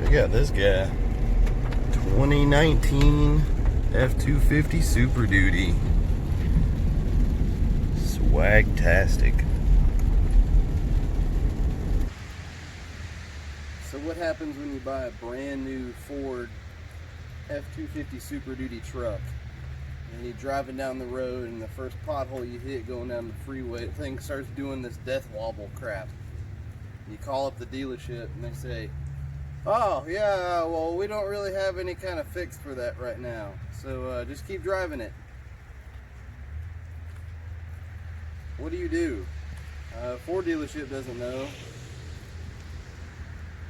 We got this guy, 2019 F-250 Super Duty. Swagtastic. So what happens when you buy a brand new Ford F-250 Super Duty truck and you're driving down the road and the first pothole you hit going down the freeway, the thing starts doing this death wobble crap. You call up the dealership and they say, oh yeah, well we don't really have any kind of fix for that right now, so just keep driving it. What do? Ford dealership doesn't know.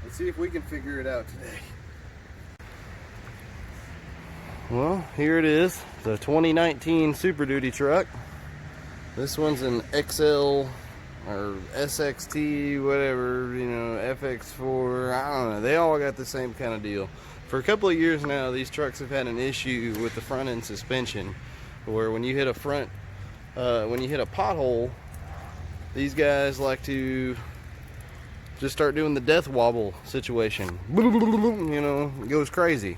Let's see if we can figure it out today. Well, here it is, the 2019 Super Duty truck. This one's an XL or SXT, whatever, you know, FX4, I don't know. They all got the same kind of deal. For a couple of years now, these trucks have had an issue with the front end suspension, where when you hit a pothole, these guys like to just start doing the death wobble situation. You know, it goes crazy.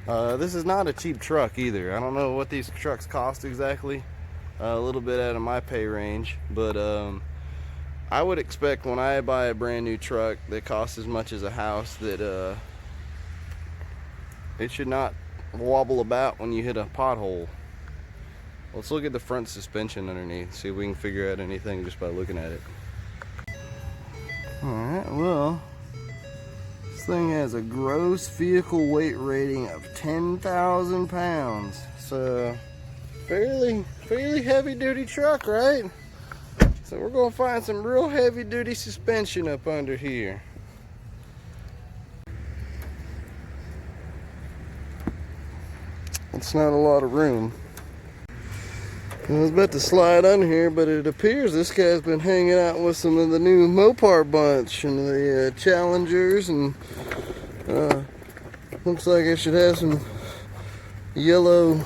This is not a cheap truck either. I don't know what these trucks cost exactly. A little bit out of my pay range, but I would expect when I buy a brand new truck that costs as much as a house that it should not wobble about when you hit a pothole. Let's look at the front suspension underneath, see if we can figure out anything just by looking at it. Alright, well, this thing has a gross vehicle weight rating of 10,000 pounds. So, fairly heavy duty truck, right? So we're gonna find some real heavy duty suspension up under here. It's not a lot of room. I was about to slide under here, but it appears this guy's been hanging out with some of the new Mopar bunch and the Challengers, and looks like it should have some yellow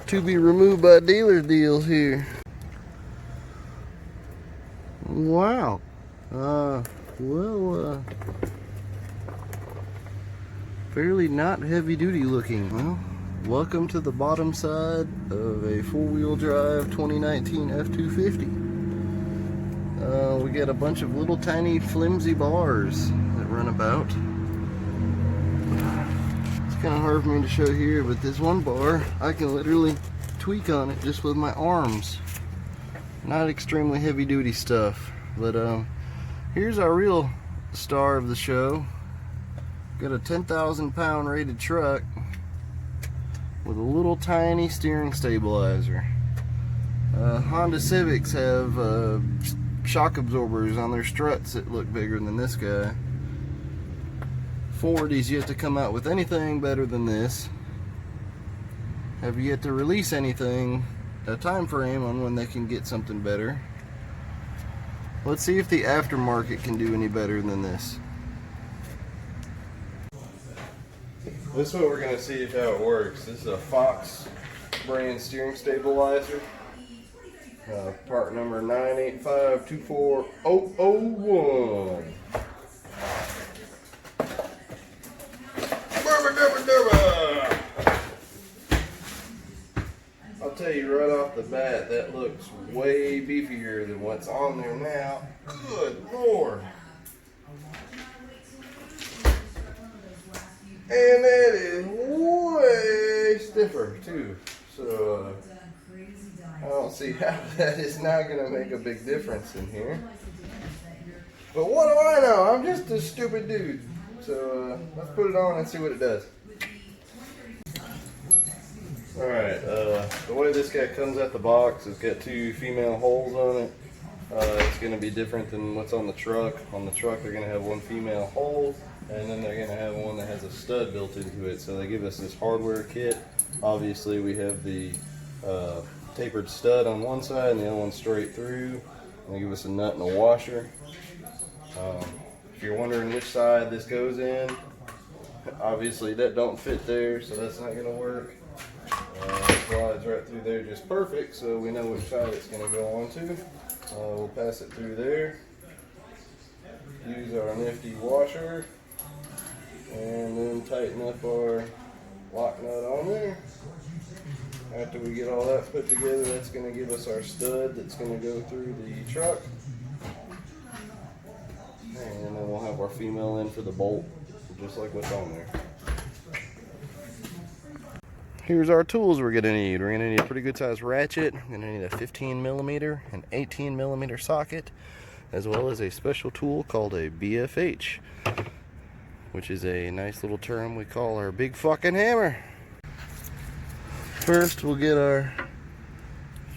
to be removed by dealer deals here. Wow. Fairly not heavy duty looking. Well, welcome to the bottom side of a four-wheel drive 2019 F-250. We got a bunch of little tiny flimsy bars that run about. It's kind of hard for me to show here, but this one bar, I can literally tweak on it just with my arms. Not extremely heavy duty stuff, but here's our real star of the show. Got a 10,000 pound rated truck with a little tiny steering stabilizer. Honda Civics have shock absorbers on their struts that look bigger than this guy. Ford is yet to come out with anything better than this. Have yet to release anything, a time frame on when they can get something better. Let's see if the aftermarket can do any better than this. This is what we're going to see if how it works. This is a Fox brand steering stabilizer. Part number 985240001. I'll tell you right off the bat, that looks way beefier than what's on there now. Good Lord. And that is way stiffer too. So I don't see how that is not going to make a big difference in here. But what do I know? I'm just a stupid dude. So let's put it on and see what it does. Alright, the way this guy comes out the box, it's got two female holes on it. It's going to be different than what's on the truck. On the truck they're going to have one female hole, and then they're going to have one that has a stud built into it. So they give us this hardware kit. Obviously we have the tapered stud on one side and the other one straight through. And they give us a nut and a washer. If you're wondering which side this goes in, obviously that don't fit there, so that's not going to work. It slides right through there just perfect, so we know which side it's going to go on to. We'll pass it through there. Use our nifty washer. and then tighten up our lock nut on there. After we get all that put together, that's going to give us our stud that's going to go through the truck. And then we'll have our female in for the bolt, just like what's on there. Here's our tools we're going to need. We're going to need a pretty good sized ratchet. We're going to need a 15mm and 18mm socket, as well as a special tool called a BFH, which is a nice little term we call our big fucking hammer. First, we'll get our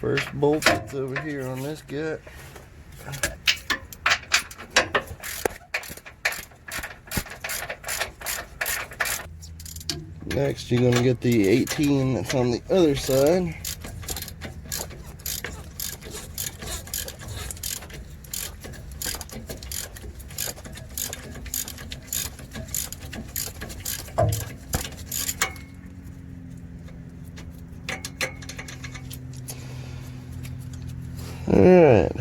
first bolt that's over here on this gut. Next, you're going to get the 18 that's on the other side. Alright.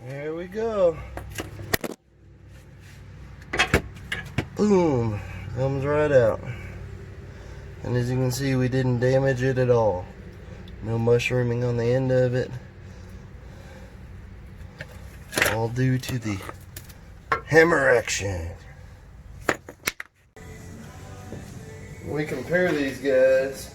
There we go. Boom. Comes right out. And as you can see, we didn't damage it at all. No mushrooming on the end of it. All due to the hammer action. When we compare these guys,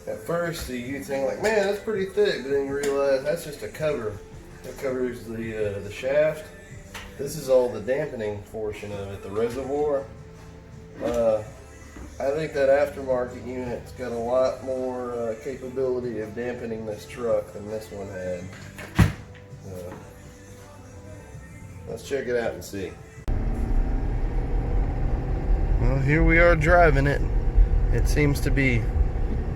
at first you think like, man, that's pretty thick, but then you realize that's just a cover that covers the shaft. This is all the dampening portion of it, the reservoir. I think that aftermarket unit's got a lot more capability of dampening this truck than this one had. Let's check it out and see. Well, here we are driving it. It seems to be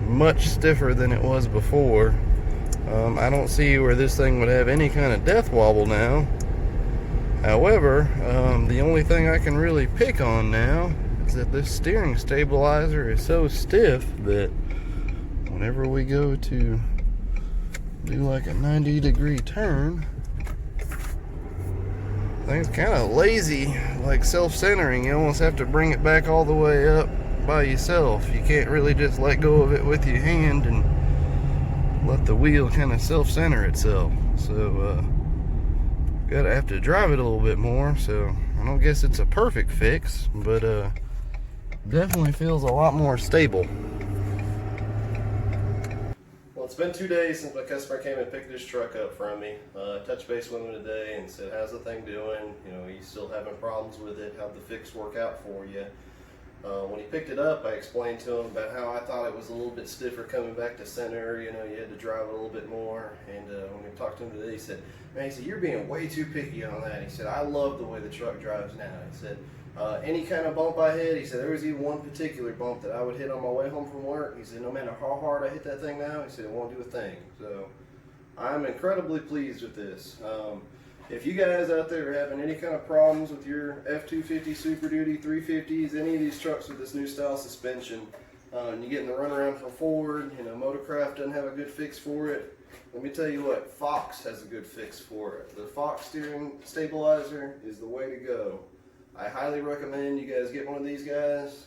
much stiffer than it was before. I don't see where this thing would have any kind of death wobble now. However, the only thing I can really pick on now is that this steering stabilizer is so stiff that whenever we go to do like a 90-degree turn, thing's kind of lazy, like self-centering. You almost have to bring it back all the way up by yourself. You can't really just let go of it with your hand and let the wheel kind of self-center itself. So gotta have to drive it a little bit more. So I don't guess it's a perfect fix, but definitely feels a lot more stable. Well, it's been 2 days since my customer came and picked this truck up from me. Touched base with him today and said, how's the thing doing? You know, you still having problems with it? How'd the fix work out for you? When he picked it up, I explained to him about how I thought it was a little bit stiffer coming back to center. You know, you had to drive it a little bit more. And when we talked to him today, he said, man, he said, you're being way too picky on that. He said, I love the way the truck drives now. He said, any kind of bump I hit, he said, there was even one particular bump that I would hit on my way home from work. He said, no matter how hard I hit that thing now, he said, it won't do a thing. So I'm incredibly pleased with this. If you guys out there are having any kind of problems with your F-250 Super Duty 350s, any of these trucks with this new style suspension, and you're getting the runaround from Ford, you know, Motorcraft doesn't have a good fix for it, let me tell you what, Fox has a good fix for it. The Fox steering stabilizer is the way to go. I highly recommend you guys get one of these guys.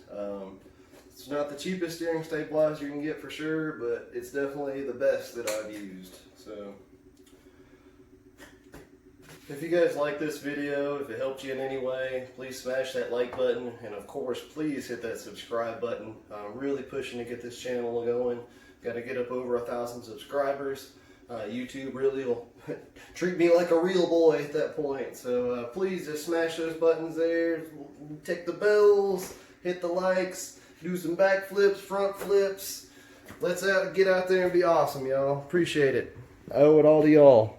It's not the cheapest steering stabilizer you can get for sure, but it's definitely the best that I've used. So if you guys like this video, if it helped you in any way, please smash that like button, and of course please hit that subscribe button. I'm really pushing to get this channel going. Got to get up over 1,000 subscribers. YouTube really will treat me like a real boy at that point. So please just smash those buttons there, tick the bells, hit the likes, do some back flips, front flips. Let's get out there and be awesome, y'all. Appreciate it. I owe it all to y'all.